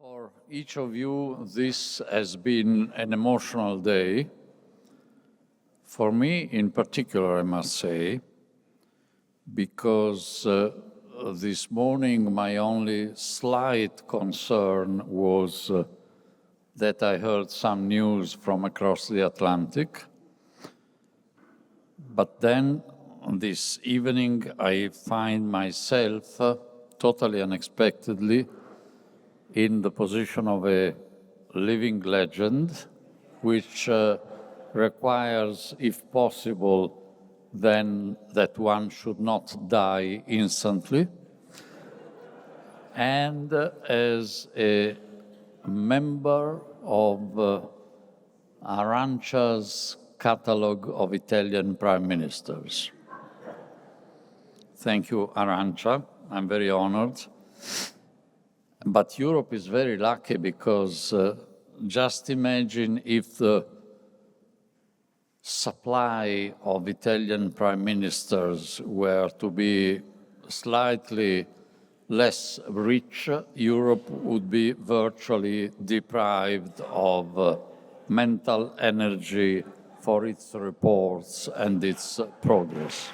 For each of you, this has been an emotional day. For me, in particular, I must say, because this morning my only slight concern was that I heard some news from across the Atlantic. But then this evening I find myself totally unexpectedly in the position of a living legend, which requires, if possible, then that one should not die instantly. And as a member of Arancha's catalogue of Italian prime ministers. Thank you, Arancha. I'm very honored. But Europe is very lucky because just imagine if the supply of Italian prime ministers were to be slightly less rich, Europe would be virtually deprived of mental energy for its reports and its progress.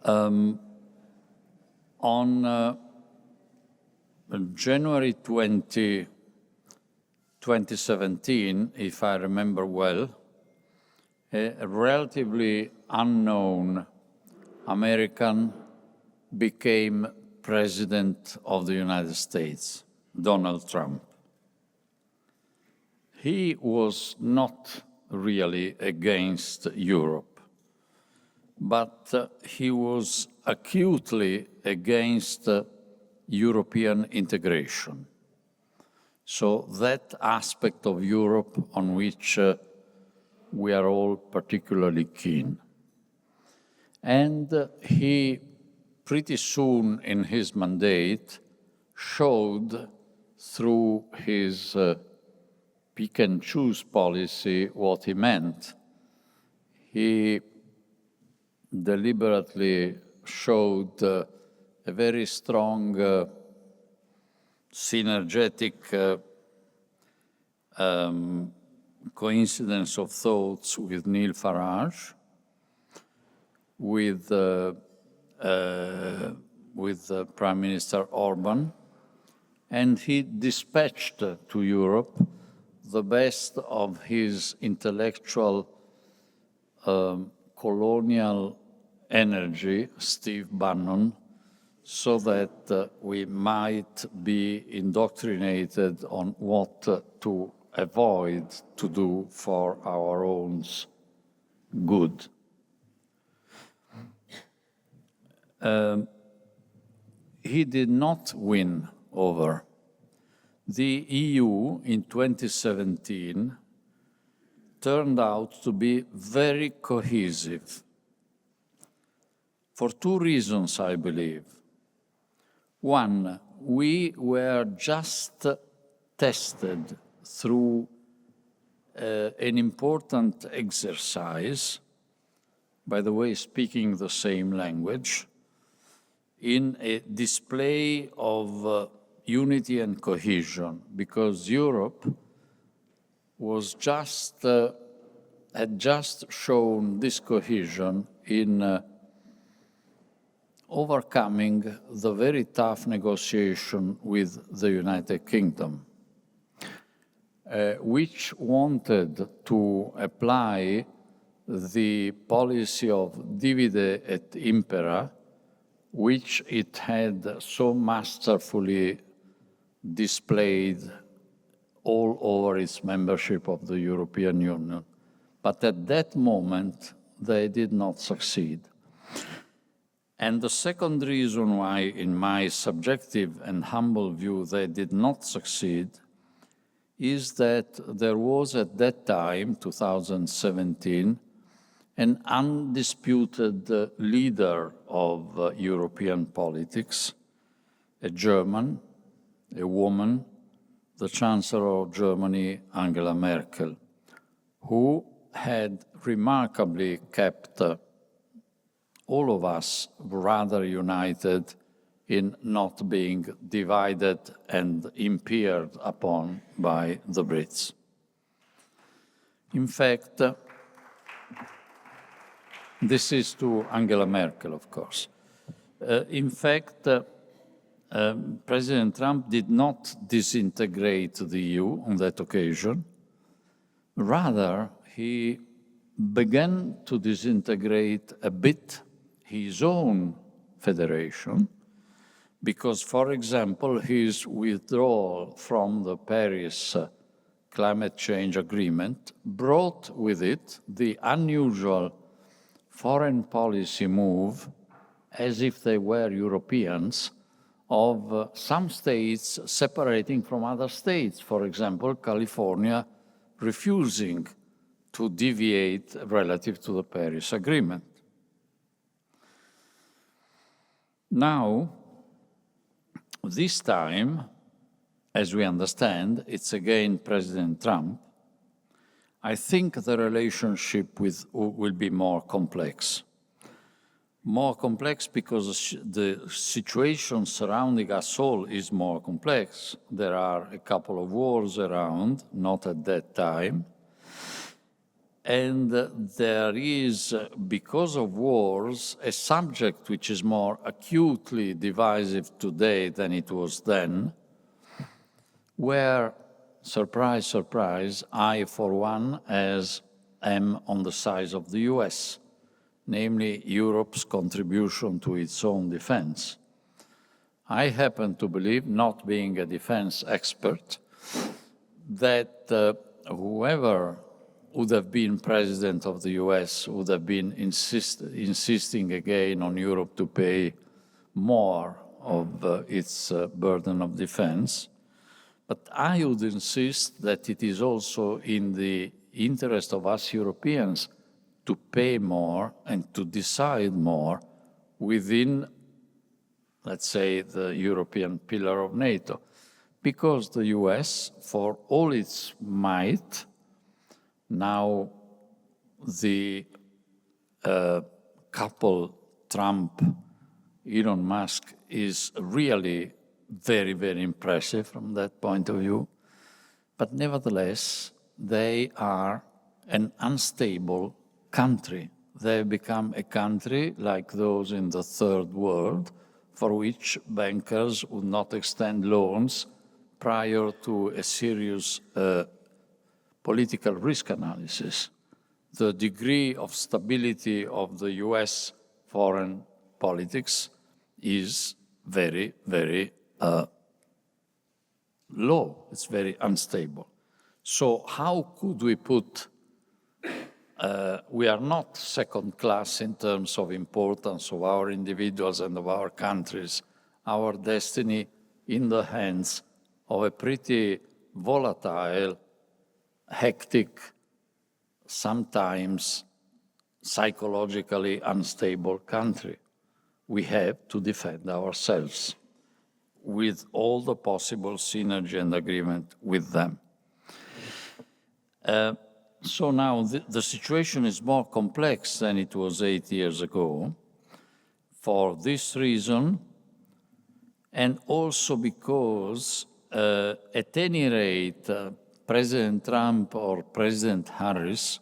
On January 20, 2017, if I remember well, a relatively unknown American became President of the United States, Donald Trump. He was not really against Europe, but he was acutely against European integration. So that aspect of Europe on which we are all particularly keen. And he pretty soon in his mandate showed through his pick and choose policy what he meant. He deliberately showed a very strong synergetic coincidence of thoughts with Neil Farage, with Prime Minister Orban, and he dispatched to Europe the best of his intellectual colonial energy, Steve Bannon, so that we might be indoctrinated on what to avoid to do for our own good. He did not win over. The EU in 2017 turned out to be very cohesive for two reasons, I believe. One, we were just tested through an important exercise, by the way, speaking the same language, in a display of unity and cohesion, because Europe was had just shown this cohesion in overcoming the very tough negotiation with the United Kingdom, which wanted to apply the policy of divide et impera, which it had so masterfully displayed all over its membership of the European Union. But at that moment, they did not succeed. And the second reason why, in my subjective and humble view, they did not succeed is that there was at that time, 2017, an undisputed leader of European politics, a German, a woman, the Chancellor of Germany, Angela Merkel, who had remarkably kept all of us rather united in not being divided and impaired upon by the Brits. In fact, this is to Angela Merkel, of course. In fact, President Trump did not disintegrate the EU on that occasion. Rather, he began to disintegrate a bit his own federation, because, for example, his withdrawal from the Paris climate change agreement brought with it the unusual foreign policy move, as if they were Europeans, of some states separating from other states. For example, California refusing to deviate relative to the Paris Agreement. Now, this time, as we understand, it's again President Trump. I think the relationship will be more complex. More complex because the situation surrounding us all is more complex. There are a couple of wars around, not at that time. And there is, because of wars, a subject which is more acutely divisive today than it was then, where, surprise, surprise, I, for one, am on the side of the US, namely Europe's contribution to its own defense. I happen to believe, not being a defense expert, that whoever would have been president of the US would have been insisting again on Europe to pay more of its burden of defense. But I would insist that it is also in the interest of us Europeans to pay more and to decide more within, let's say, the European pillar of NATO. Because the US, for all its might, now the couple Trump-Elon Musk is really very, very impressive from that point of view. But nevertheless, they are an unstable country. They become a country like those in the third world, for which bankers would not extend loans prior to a serious political risk analysis. The degree of stability of the US foreign politics is very, very low. It's very unstable. So how could we put, we are not second class in terms of importance of our individuals and of our countries, our destiny in the hands of a pretty volatile, hectic, sometimes psychologically unstable country. We have to defend ourselves with all the possible synergy and agreement with them. So now the situation is more complex than it was 8 years ago. For this reason, and also because at any rate, President Trump or President Harris,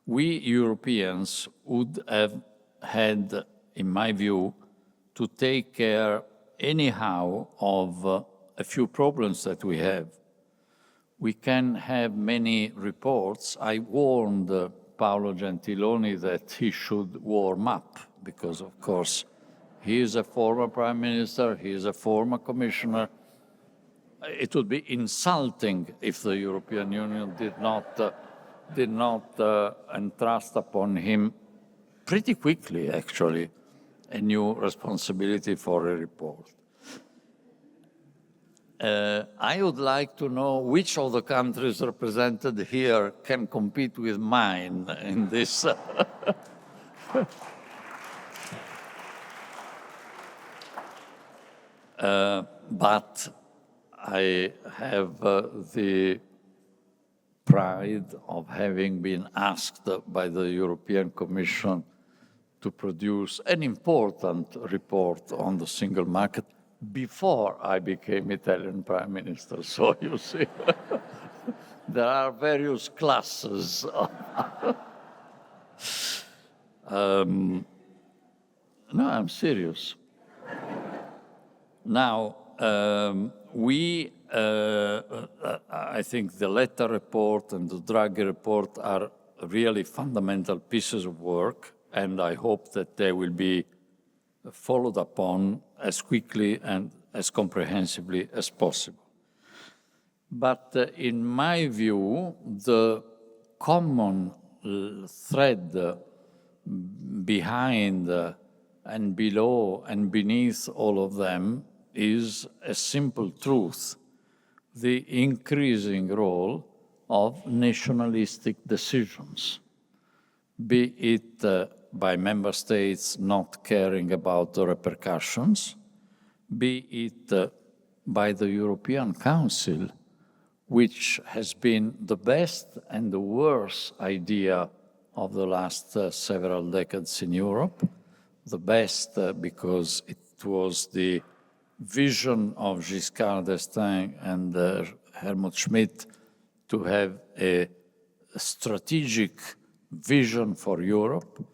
we Europeans would have had, in my view, to take care anyhow of a few problems that we have. We can have many reports. I warned Paolo Gentiloni that he should warm up because, of course, he is a former prime minister, he is a former commissioner. It would be insulting if the European Union did not entrust upon him pretty quickly, actually, a new responsibility for a report. I would like to know which of the countries represented here can compete with mine in this. But I have the pride of having been asked by the European Commission to produce an important report on the single market before I became Italian Prime Minister. So you see, there are various classes. No, I'm serious. Now, I think the Letta report and the Draghi report are really fundamental pieces of work, and I hope that they will be followed upon as quickly and as comprehensively as possible. But in my view, the common thread behind and below and beneath all of them is a simple truth: the increasing role of nationalistic decisions, be it by member states not caring about the repercussions, be it by the European Council, which has been the best and the worst idea of the last several decades in Europe. The best because it was the vision of Giscard d'Estaing and Helmut Schmidt to have a strategic vision for Europe.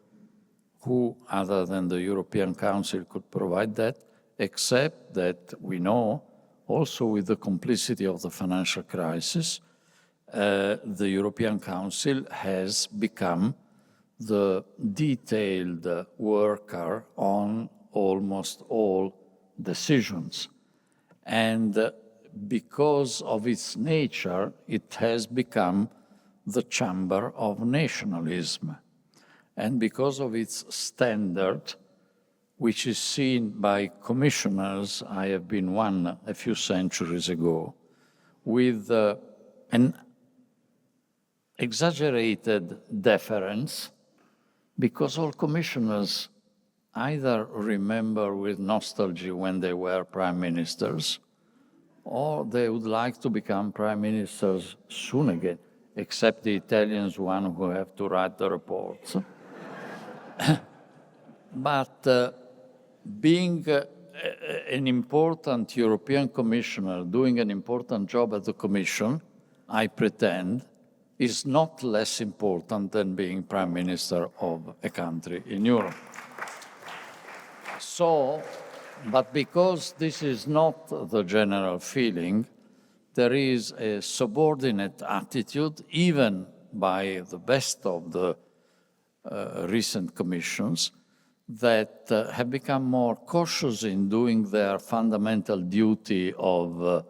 Who, other than the European Council, could provide that, except that we know, also with the complicity of the financial crisis, the European Council has become the detailed worker on almost all decisions. And because of its nature, it has become the chamber of nationalism. And because of its standard, which is seen by commissioners, I have been one a few centuries ago, with an exaggerated deference, because all commissioners either remember with nostalgia when they were prime ministers, or they would like to become prime ministers soon again, except the Italians, one who have to write the reports. But being an important European commissioner, doing an important job at the Commission, I pretend, is not less important than being prime minister of a country in Europe. So, but because this is not the general feeling, there is a subordinate attitude, even by the best of the recent commissions, that have become more cautious in doing their fundamental duty of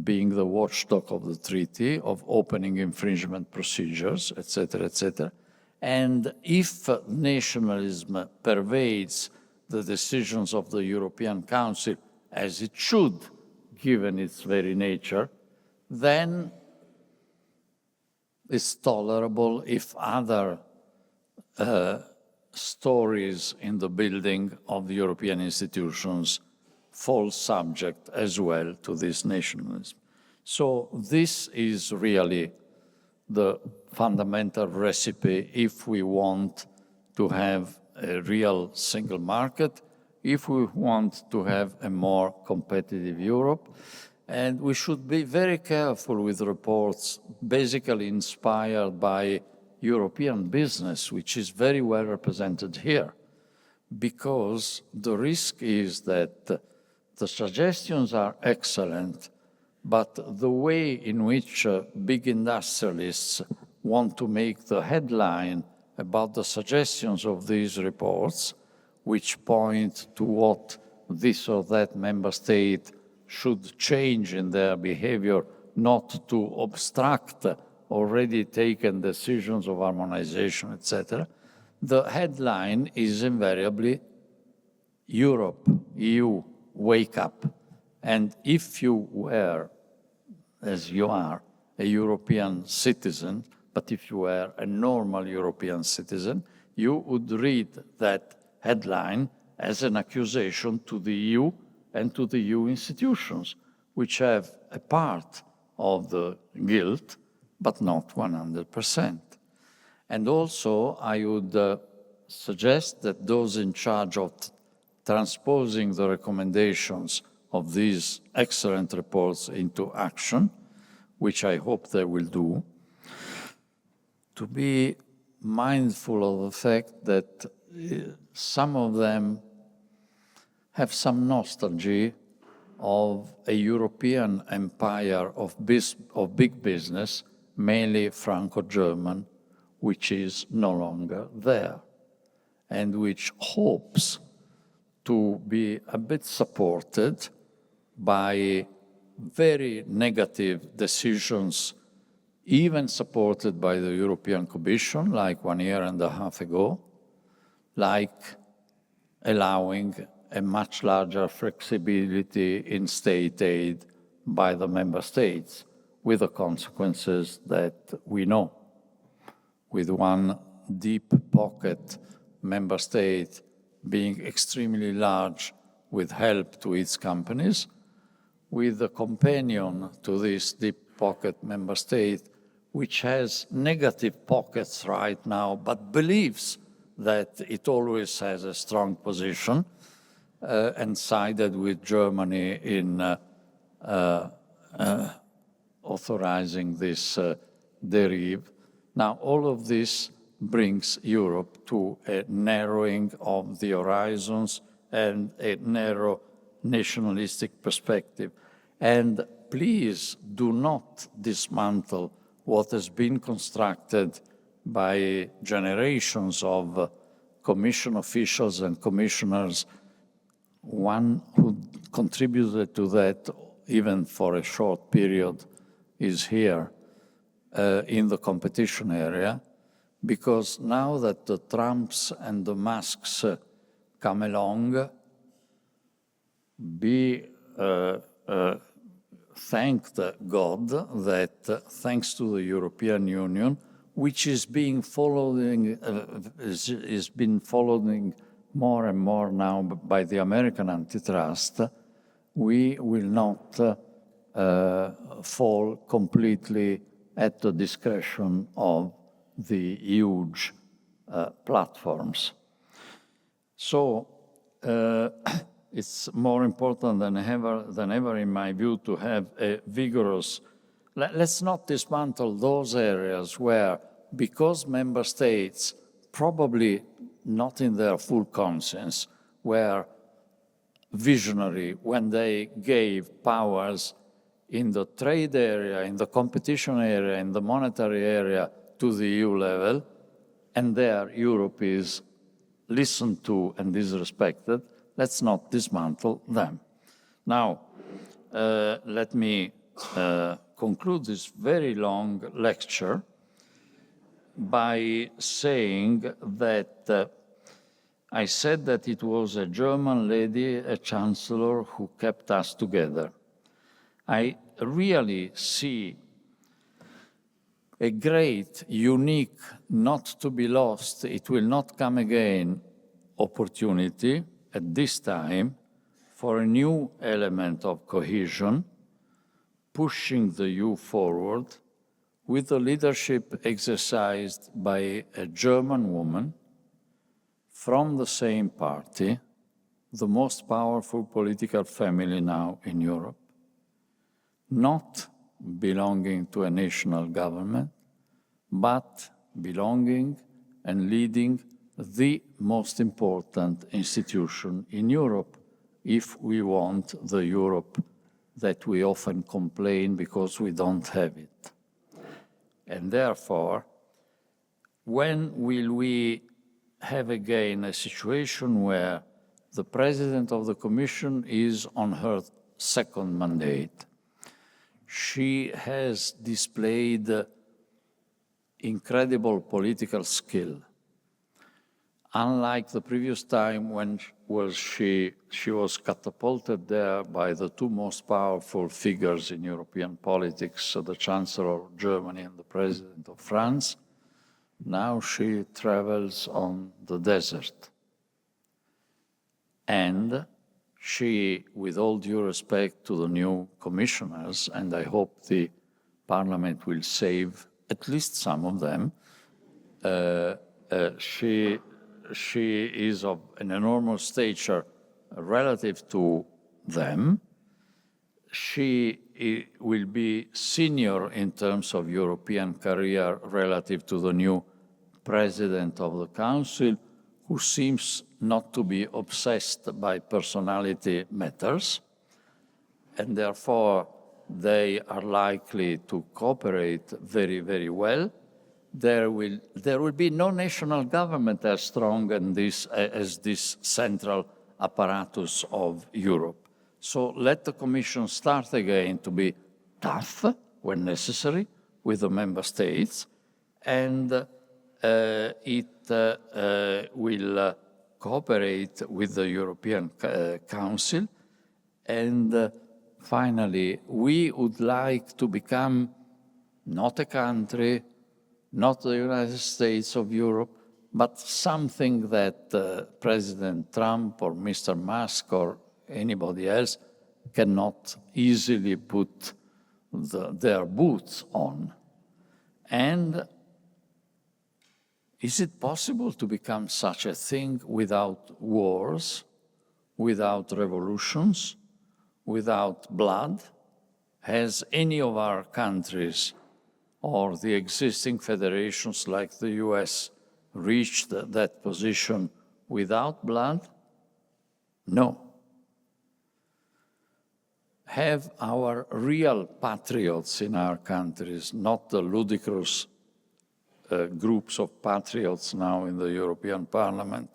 being the watchdog of the treaty, of opening infringement procedures, etc., etc. And if nationalism pervades the decisions of the European Council, as it should, given its very nature, then it's tolerable if other stories in the building of the European institutions fall subject as well to this nationalism. So this is really the fundamental recipe if we want to have a real single market, if we want to have a more competitive Europe. And we should be very careful with reports basically inspired by European business, which is very well represented here, because the risk is that the suggestions are excellent, but the way in which big industrialists want to make the headline about the suggestions of these reports, which point to what this or that member state should change in their behavior, not to obstruct already taken decisions of harmonization, etc., the headline is invariably Europe, EU, wake up. And if you were, as you are, a European citizen, but if you were a normal European citizen, you would read that headline as an accusation to the EU and to the EU institutions, which have a part of the guilt, but not 100%. And also, I would suggest that those in charge of transposing the recommendations of these excellent reports into action, which I hope they will do, to be mindful of the fact that some of them have some nostalgia of a European empire of big business, mainly Franco-German, which is no longer there, and which hopes to be a bit supported by very negative decisions, even supported by the European Commission, like 1.5 years ago, like allowing a much larger flexibility in state aid by the member states, with the consequences that we know. With one deep pocket member state being extremely large with help to its companies, with a companion to this deep pocket member state, which has negative pockets right now, but believes that it always has a strong position, and sided with Germany in authorizing this derive. Now, all of this brings Europe to a narrowing of the horizons and a narrow nationalistic perspective. And please do not dismantle what has been constructed by generations of Commission officials and commissioners. One who contributed to that, even for a short period, is here in the competition area, because now that the Trumps and the Musks come along, thanked God that thanks to the European Union, which is being following more and more now by the American antitrust, we will not fall completely at the discretion of the huge platforms. So it's more important than ever, in my view, to have a vigorous. Let's not dismantle those areas where, because member states, probably not in their full conscience, were visionary when they gave powers in the trade area, in the competition area, in the monetary area to the EU level, and there Europe is listened to and is respected. Let's not dismantle them. Now, let me conclude this very long lecture by saying that I said that it was a German lady, a chancellor, who kept us together. I really see a great, unique, not to be lost, it will not come again, opportunity at this time for a new element of cohesion, pushing the EU forward with the leadership exercised by a German woman from the same party, the most powerful political family now in Europe, not belonging to a national government, but belonging and leading the most important institution in Europe, if we want the Europe that we often complain because we don't have it. And therefore, when will we have again a situation where the President of the Commission is on her second mandate? She has displayed incredible political skill. Unlike the previous time when she was catapulted there by the two most powerful figures in European politics, the Chancellor of Germany and the President of France, now she travels on the desert. And she, with all due respect to the new commissioners, and I hope the Parliament will save at least some of them, she she is of an enormous stature relative to them. She will be senior in terms of European career relative to the new president of the Council, who seems not to be obsessed by personality matters, and therefore they are likely to cooperate very, very well. There will be no national government as strong as this central apparatus of Europe. So let the Commission start again to be tough when necessary with the member states, and it will cooperate with the European Council. And finally, we would like to become not a country, not the United States of Europe, but something that President Trump or Mr. Musk or anybody else cannot easily put their boots on. And is it possible to become such a thing without wars, without revolutions, without blood? Has any of our countries or the existing federations like the US reached that position without blood? No. Have our real patriots in our countries, not the ludicrous groups of patriots now in the European Parliament,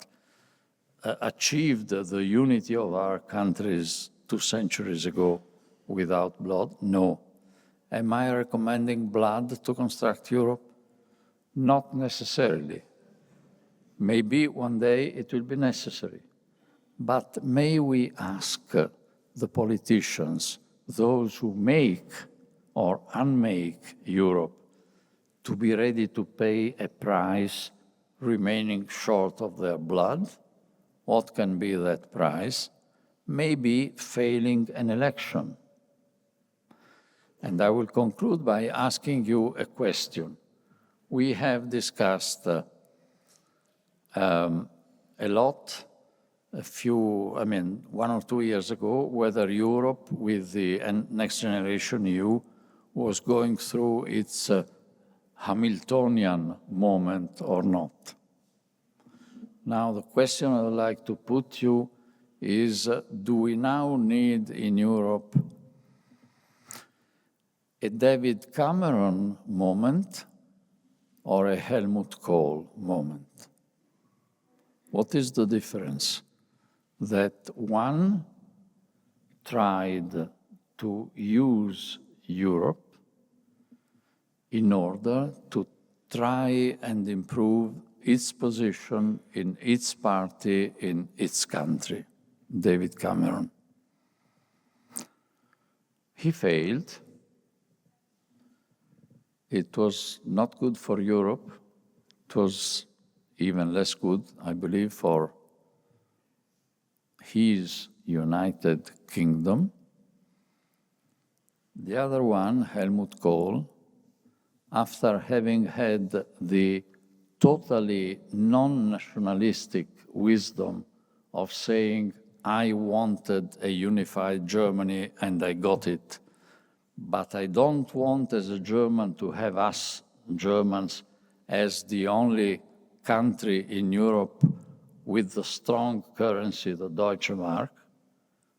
achieved the unity of our countries 2 centuries ago without blood? No. Am I recommending blood to construct Europe? Not necessarily. Maybe one day it will be necessary. But may we ask the politicians, those who make or unmake Europe, to be ready to pay a price remaining short of their blood? What can be that price? Maybe failing an election. And I will conclude by asking you a question. We have discussed a lot, 1 or 2 years ago, whether Europe with the Next Generation EU was going through its Hamiltonian moment or not. Now, the question I would like to put you is, do we now need in Europe a David Cameron moment or a Helmut Kohl moment? What is the difference? That one tried to use Europe in order to try and improve its position in its party, in its country, David Cameron. He failed. It was not good for Europe. It was even less good, I believe, for his United Kingdom. The other one, Helmut Kohl, after having had the totally non-nationalistic wisdom of saying, I wanted a unified Germany and I got it, but I don't want as a German to have us Germans as the only country in Europe with the strong currency, the Deutsche Mark,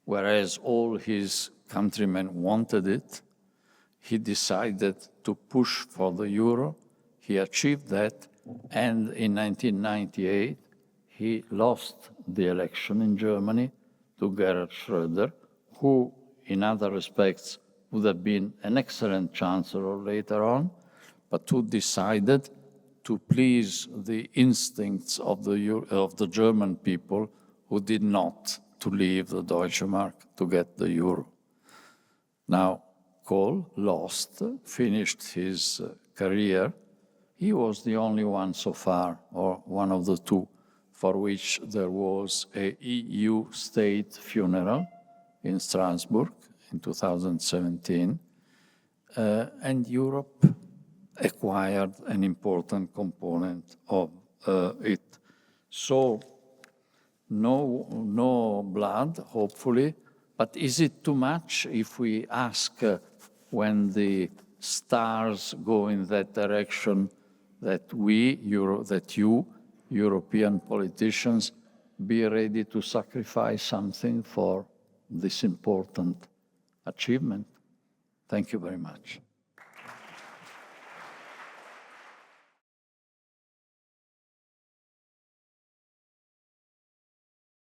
whereas all his countrymen wanted it. He decided to push for the euro. He achieved that, and in 1998, he lost the election in Germany to Gerhard Schröder, who, in other respects, would have been an excellent chancellor later on, but who decided to please the instincts of the German people who did not to leave the Deutsche Mark to get the euro. Now, Kohl lost, finished his career. He was the only one so far, or one of the two, for which there was a EU state funeral in Strasbourg in 2017, and Europe acquired an important component of it. So no blood, hopefully, but is it too much if we ask when the stars go in that direction that you, European politicians, be ready to sacrifice something for this important achievement? Thank you very much.